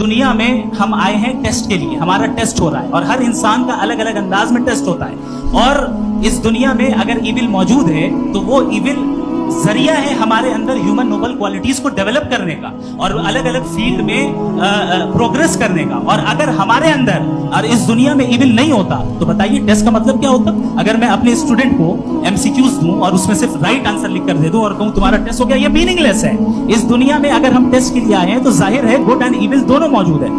दुनिया में हम आए हैं टेस्ट के लिए, हमारा टेस्ट हो रहा है और हर इंसान का अलग अलग अंदाज में टेस्ट होता है। और इस दुनिया में अगर इविल मौजूद है तो वो इविल जरिया है हमारे अंदर ह्यूमन नोबल क्वालिटीज को डेवलप करने का और अलग अलग फील्ड में प्रोग्रेस करने का। और अगर हमारे अंदर और इस दुनिया में इविल नहीं होता तो बताइए टेस्ट का मतलब क्या होता? अगर मैं अपने स्टूडेंट को एमसीक्यूज दूं और उसमें सिर्फ राइट आंसर लिख कर दे दूं और कहूं तुम्हारा टेस्ट हो गया, ये मीनिंगलेस है। इस दुनिया में अगर हम टेस्ट के लिए आए हैं तो जाहिर है गुड एंड इविल दोनों मौजूद है।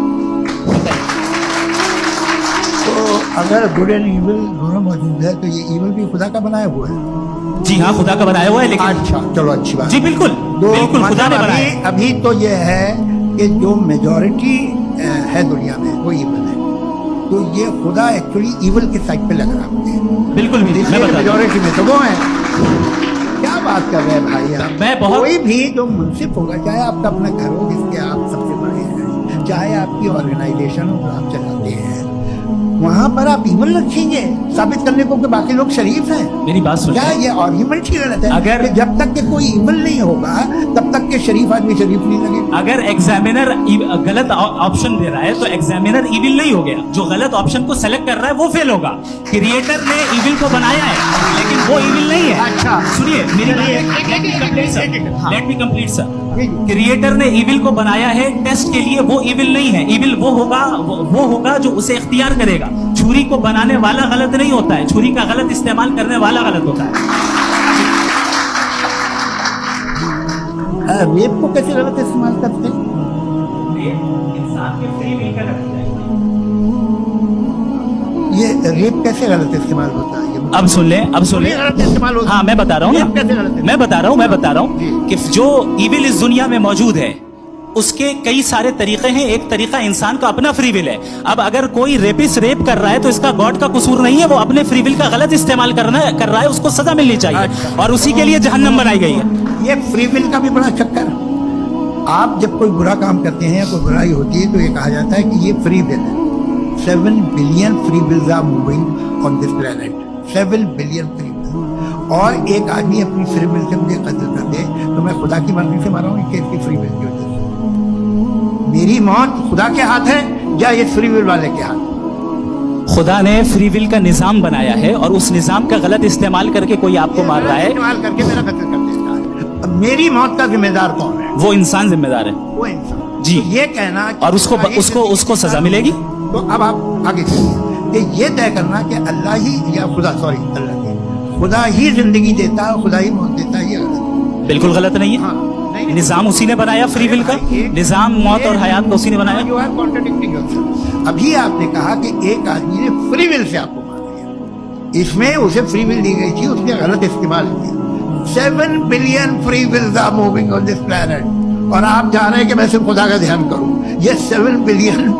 तो अगर गुड एंड इविल दोनों मौजूद है तो ये इविल भी खुदा का बनाया हुआ है? जी हाँ, खुदा का बनाया हुआ है। लेकिन अच्छा, चलो अच्छी बात। जी बिल्कुल बिल्कुल खुदा ने बनाया। अभी तो ये है कि जो मेजॉरिटी है दुनिया में वो इविल है, तो ये खुदा एक्चुअली इविल के साइड पे लग रहा है। बिल्कुल मेजॉरिटी में तो वो है। क्या बात कर रहे हैं भाई आप? मैं बहुत कोई भी जो मुंसिफ होगा, चाहे आपका अपना घर हो जिसके आप सबसे बड़े हैं, चाहे आपकी ऑर्गेनाइजेशन हो आप चलाते हैं, वहाँ पर आप इविल रखेंगे साबित करने को कि बाकी लोग शरीफ हैं? मेरी बात सुनिए, क्या ये आर्ग्यूमेंट ही गलत है? अगर जब तक के कोई इविल नहीं होगा तब तक के शरीफ आदमी शरीफ नहीं लगेगा। अगर एग्जामिनर गलत ऑप्शन दे रहा है तो एग्जामिनर इविल नहीं हो गया, जो गलत ऑप्शन को सेलेक्ट कर रहा है वो फेल होगा। क्रिएटर ने इविल को बनाया है लेकिन वो इविल नहीं है। अच्छा सुनिए मेरी let me complete sir. Creator ने इविल को बनाया है टेस्ट के लिए, वो इविल नहीं है। इविल वो होगा जो उसे इख्तियार करेगा। छुरी को बनाने वाला गलत नहीं होता है, छुरी का गलत इस्तेमाल करने वाला गलत होता है। रेप को कैसे गलत इस्तेमाल करते हैं? इंसान के फ्री विल का नतीजा है। ये रेप कैसे गलत इस्तेमाल होता है? अब सुन ले गलत इस्तेमाल होता है। हाँ मैं बता रहा हूँ ना, मैं बता रहा हूँ कि जो इविल इस दुनिया में मौजूद है उसके कई सारे तरीके हैं। एक तरीका इंसान का अपना फ्री विल है। अब अगर कोई रेपिस्ट रेप कर रहा है तो इसका गॉड का कसूर नहीं है, वो अपने फ्री विल का गलत इस्तेमाल कर रहा है, उसको सजा मिलनी चाहिए और उसी के लिए जहन्नम बनाई गई है। ये फ्री विल का भी बड़ा चक्कर। आप जब कोई बुरा काम करते हैं या कोई बुराई होती है तो ये कहा जाता है कि ये फ्री विल है। 7 billion free wills are moving on this planet. 7 billion free will. और एक आदमी अपनी फ्री विल से मुझे कत्ल कर दे तो मैं खुदा की मर्जी से मारा हूँ कि इसकी फ्री विल की वजह से। मेरी मौत खुदा के हाथ है या ये फ्री विल वाले के हाथ? खुदा ने फ्री विल का निजाम बनाया है और उस निजाम का गलत इस्तेमाल करके कोई आपको मार रहा है, इस्तेमाल करके मेरा कत्ल कर देता है। अब मेरी मौत का जिम्मेदार कौन है? वो इंसान जिम्मेदार है। वो इंसान जी। तो ये कहना और उसको सजा मिलेगी। तो अब आप आगे चलिए कि ये तय करना कि अल्लाह ही या खुदा ही जिंदगी देता है, खुदा ही मौत देता है, ये गलत, बिल्कुल गलत नहीं है। हाँ, नहीं, निजाम उसी ने बनाया फ्री विल का। निजाम मौत और हयात को उसी ने बनाया। You are contradicting yourself. अभी आपने कहा कि एक आदमी ने फ्री विल से आपको मार दिया, इसमें उसे फ्री विल दी गई थी, उसने गलत इस्तेमाल किया। 7 billion free wills are moving on this planet और आप चाह रहे हैं कि मैं सिर्फ खुदा का ध्यान करूं। ये 7 बिलियन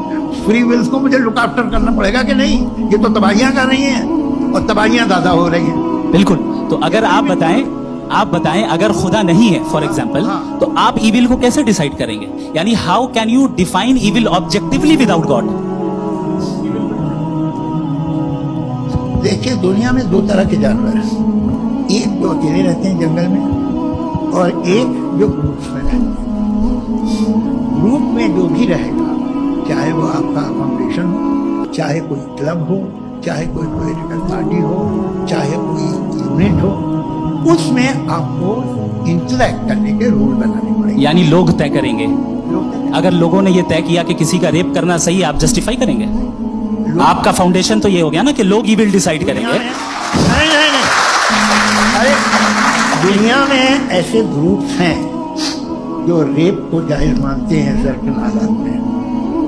फ्री विल्स को मुझे लुक आफ्टर करना पड़ेगा कि नहीं? ये तो तबाहियां कर रही हैं और तबाहियां ज्यादा हो रही हैं। बिल्कुल। तो अगर आप बताएं अगर खुदा नहीं है फॉर एग्जाम्पल, तो आप इविल को कैसे डिसाइड करेंगे? यानी how can you define evil objectively without God? देखिए दुनिया में 2 तरह के जानवर हैं। एक जो अकेले रहते हैं जंगल में और एक जो ग्रुप्स में रहते हैं। ग्रुप में जो भी रहेगा, चाहे वो आपका फाउंडेशन हो, चाहे कोई क्लब हो, चाहे कोई पॉलिटिकल पार्टी हो, चाहे कोई यूनिट हो, उसमें आपको इंटरैक्ट करने के रूल बनाने पड़ेंगे। यानी लोग तय करेंगे। अगर लोगों ने ये तय किया कि किसी का रेप करना सही है, आप जस्टिफाई करेंगे? आपका फाउंडेशन तो ये हो गया ना कि लोग ही विल डिसाइड करेंगे। नहीं। अरे दुनिया में ऐसे ग्रुप्स हैं जो रेप को जायज मानते हैं सर्टेन हालात में।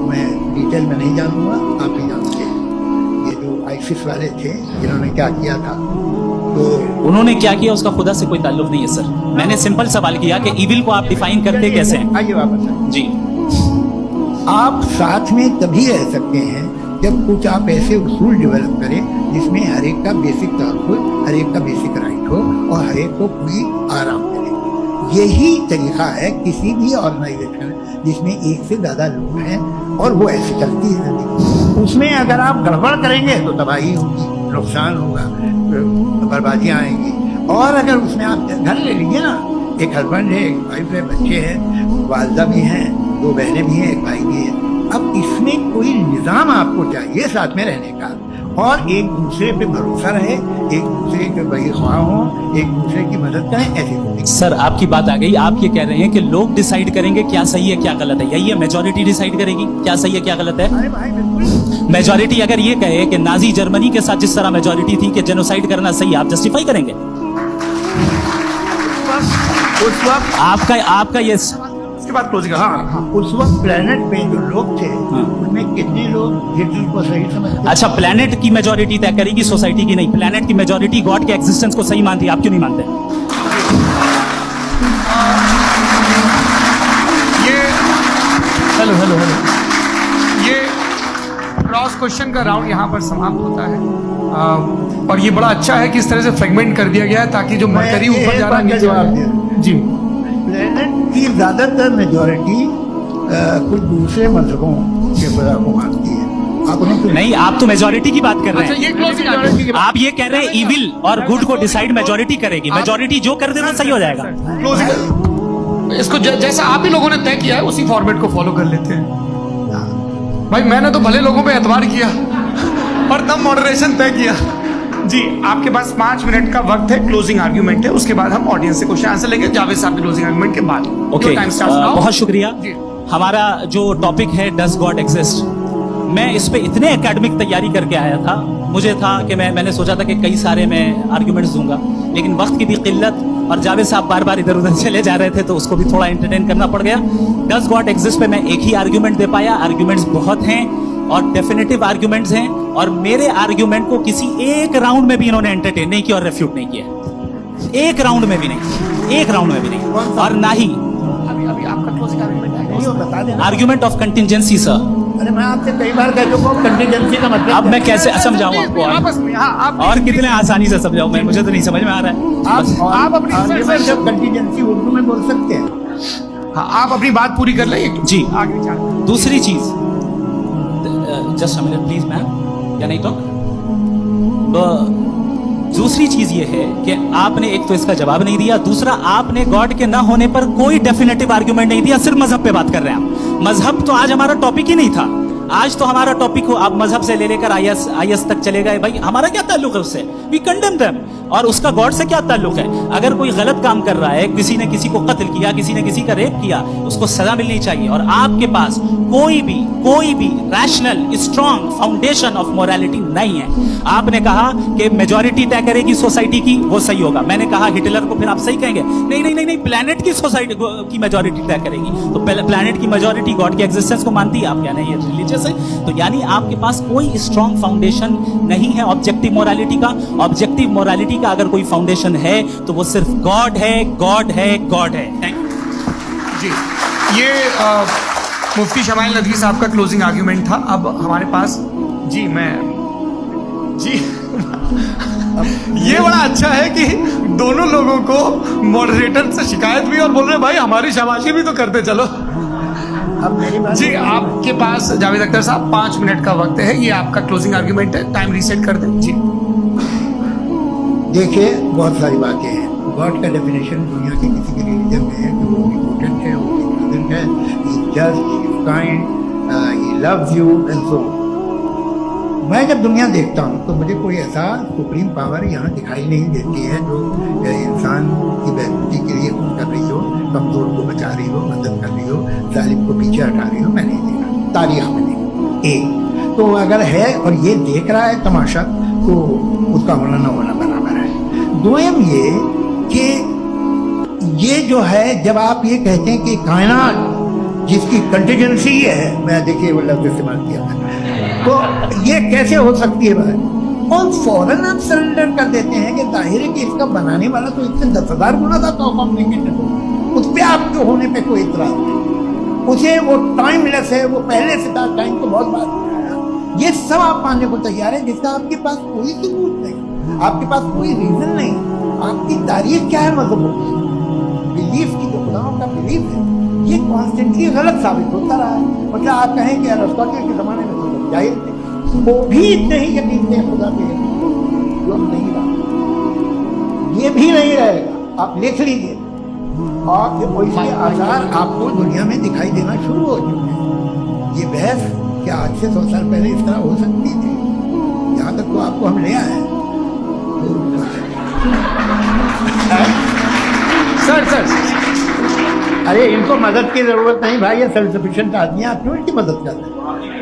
मैं डिटेल में नहीं जानूंगा, आप ही जानते हैं। ये जो आईसिस वाले थे जिन्होंने क्या किया था, तो उन्होंने क्या किया उसका खुदा से कोई ताल्लुक नहीं है सर। मैंने सिंपल सवाल किया कि इविल को आप डिफाइन करते कैसे हैं? आइए वापस जी। आप साथ में तभी रह सकते हैं जब कुछ आप ऐसे उसूल डेवलप करें जिसमें हर एक का बेसिक तहफ़्फ़ुज़, हर एक का बेसिक राइट हो और हर एक को पूरी आराम मिले। यही तरीका है किसी भी ऑर्गेनाइजेशन जिसमें एक से ज़्यादा लोग हैं और वो ऐसे चलती है जिंदगी। उसमें अगर आप गड़बड़ करेंगे तो तबाही होगी, नुकसान होगा, बर्बादियाँ आएंगी। और अगर उसमें आप घर ले लीजिए ना, एक हस्बैंड है, एक वाइफ है, बच्चे हैं, वालदा भी हैं, 2 बहनें भी हैं, एक भाई भी है, अब इसमें कोई निजाम आपको चाहिए साथ में रहने का, और एक दूसरे पे भरोसा रहे, एक दूसरे के बड़ी ख्वाह हो, एक दूसरे की मदद करें, ऐसे। सर आपकी बात आ गई, आप ये कह रहे हैं कि लोग डिसाइड करेंगे क्या सही है क्या गलत है, यही है मेजॉरिटी डिसाइड करेगी क्या सही है क्या गलत है। अरे भाई बिल्कुल। मेजॉरिटी अगर ये कहे कि नाजी जर्मनी के साथ जिस तरह मेजॉरिटी थी कि जेनोसाइड करना सही, आप जस्टिफाई करेंगे? उस वक्त आपका ये इसके बाद क्लोजिंग। हाँ, उस वक्त प्लेनेट पे जो लोग थे उनमें कितने लोग हिटलर को सही समझते? अच्छा, प्लेनेट की मेजॉरिटी तय करेगी, सोसाइटी की नहीं। प्लेनेट की मेजॉरिटी गॉड के एग्जिस्टेंस को सही मानती है, आप क्यों नहीं मानते? ये हेलो ये क्रॉस क्वेश्चन का राउंड यहाँ पर समाप्त होता है, और ये बड़ा अच्छा है कि इस तरह से फ्रेगमेंट कर दिया गया है ताकि जो मरकरी ऊपर जा रहा है नीचे जवाब दे जी। प्लेनेट की ज्यादातर मेजॉरिटी कुछ दूसरे मजहबों के खुदा को मानती है। आप उन्हें नहीं, आप तो मेजॉरिटी की बात कर रहे अच्छा, हैं। ये क्लोजिंग आप ये कह रहे हैं इविल और गुड को डिसाइड मेजॉरिटी करेगी, मेजॉरिटी जो कर दे वो सही हो जाएगा। क्लोजिंग इसको जैसा आप ही लोगों ने तय किया है उसी फॉर्मेट को फॉलो कर लेते हैं। भाई मैंने तो भले लोगों पे एतबार किया और तब मॉडरेशन तय किया। जी, आपके पास 5 मिनट का वक्त है, क्लोजिंग आर्ग्यूमेंट है, उसके बाद हम ऑडियंस से क्वेश्चन आंसर लेंगे जावेद साहब के क्लोजिंग आर्ग्यूमेंट के बाद। ओके, बहुत शुक्रिया। जी। हमारा जो टॉपिक है डज गॉड एग्जिस्ट, मैं इस पे इतने एकेडमिक तैयारी करके आया था, मुझे था कि मैंने सोचा था कि कई सारे मैं आर्ग्यूमेंट्स दूंगा, लेकिन वक्त की भी किल्लत और जावेद साहब बार बार इधर उधर चले जा रहे थे तो उसको भी थोड़ा एंटरटेन करना पड़ गया। डज गॉड एग्जिस्ट पे मैं एक ही आर्ग्यूमेंट दे पाया। आर्ग्यूमेंट्स बहुत हैं और डेफिनेटिव आर्ग्यूमेंट्स हैं, और मेरे आर्ग्यूमेंट को किसी एक राउंड में भी इन्होंने एंटरटेन नहीं किया और रेफ्यूट नहीं किया। एक राउंड में भी नहीं, एक राउंड में भी नहीं, और ना ही अभी आपका क्लोजिंग आर्ग्यूमेंट है, बता देना। Argument of contingency. सर अरे मैं आपसे कई बार कह चुका हूँ कंटीजेंसी का मतलब अब मैं कैसे समझाऊं आपको आपस में। हाँ, आप और कितने आसानी से समझाऊं मैं, मुझे तो नहीं समझ में आ रहा है। आप अपनी आर्ग्यूमेंट ऑफ कंटीजेंसी उर्दू में बोल सकते हैं। हाँ, आप अपनी बात पूरी कर लें जी। आगे चल। दूसरी चीज, just a minute please ma'am, या नहीं तो दूसरी चीज ये है कि आपने एक तो इसका जवाब नहीं दिया, दूसरा आपने गॉड के ना होने पर कोई डेफिनेटिव आर्ग्यूमेंट नहीं दिया, सिर्फ मजहब पे बात कर रहे हैं आप। मजहब तो आज हमारा टॉपिक ही नहीं था, आज तो हमारा टॉपिक हो, आप मजहब से ले लेकर आईएस तक चले गए। भाई हमारा क्या ताल्लुक है उससे? We condemn them. और उसका गॉड से क्या ताल्लुक है? अगर कोई गलत काम कर रहा है, किसी ने किसी को कत्ल किया, किसी ने किसी का रेप किया, उसको सजा मिलनी चाहिए। और आपके पास कोई भी rational strong foundation of morality नहीं है। आपने कहा कि मेजॉरिटी तय करेगी सोसाइटी की, वो सही होगा। मैंने कहा हिटलर को, फिर आप सही कहेंगे नहीं, प्लैनेट की सोसाइटी की मेजॉरिटी तय करेगी। तो प्लैनेट की मेजॉरिटी गॉड के एग्जिस्टेंस को मानती है, आप क्या नहीं, ये रिलीजियस है। तो यानी आपके पास कोई स्ट्रॉन्ग फाउंडेशन नहीं है ऑब्जेक्टिव मोरालिटी का। ऑब्जेक्टिव मोरालिटी का अगर कोई फाउंडेशन है तो वो सिर्फ गॉड है, गॉड है, गॉड है। थैंक यू जी। ये मुफ्ती शमाइल नदवी साहब का क्लोजिंग आर्ग्यूमेंट था। अब हमारे पास जी ये बड़ा अच्छा है कि दोनों लोगों को मॉडरेटर से शिकायत भी और बोल रहे भाई हमारी शाबाशी भी तो करते चलो। अब मेरी बात जी, आपके पास जावेद अख्तर साहब 5 मिनट का वक्त है, ये आपका क्लोजिंग आर्ग्यूमेंट है, टाइम रीसेट कर दें। जी देखिए, बहुत सारी बातें हैं। गॉड का डेफिनेशन दुनिया के किसी भी रिलीजन में है कि वो इम्पोर्टेंट है, वो इम्पोर्टेंट है, he just, he kind, he loves you and so. मैं जब दुनिया देखता हूँ तो मुझे कोई ऐसा सुप्रीम पावर यहाँ दिखाई नहीं देती है जो इंसान की बेहतरी के लिए कुछ कर रही हो, कमजोर को बचा रही हो, मदद कर रही हो, जालिम को पीछे हटा रही हो। मैं नहीं देखा, तारीख में नहीं। एक तो अगर है और ये देख रहा है तमाशा, तो उसका होना न होना बराबर है। दोयम ये कि ये जो है, जब आप ये कहते हैं कि कायनात जिसकी कंटीजेंसी है, मैं देखिए वो लफ्ज़ इस्तेमाल किया था, तो ये कैसे हो सकती है बात? और फौरन आप सरेंडर कर देते हैं कि जाहिर है कि इसका बनाने वाला तो इससे 10,000 गुना था तो कॉम्प्लिकेटेड। उस पर आपके होने पे कोई इतराज नहीं, उसे वो टाइमलेस है, वो पहले से था, टाइम को बहुत बात बनाया। ये सब आप मानने को तैयार है जिसका आपके पास कोई सबूत नहीं, आपके पास कोई रीजन नहीं। आपकी तारीफ क्या है मजहबों की? बिलीफ की, जो खुदाओं का बिलीफ है, ये कॉन्स्टेंटली गलत साबित होता रहा है। मतलब आप कहें कि अरिस्टोटल के ज़माने में तो जाहिर थे, वो भी इतने ही यकीन थे खुदा पे, जो नहीं रहा, ये भी नहीं रहेगा। आप लिख लीजिए, और वैसे आसार आपको दुनिया में दिखाई देना शुरू हो चुके हैं। ये बहस क्या आज से 100 साल पहले इस तरह हो सकती थी? यहाँ तक तो आपको हम ले आए। सर अरे इनको मदद की जरूरत नहीं भाई, ये सेल्फ सफिशिएंट आदमी है, आप क्यों इनकी मदद कर रहे हैं?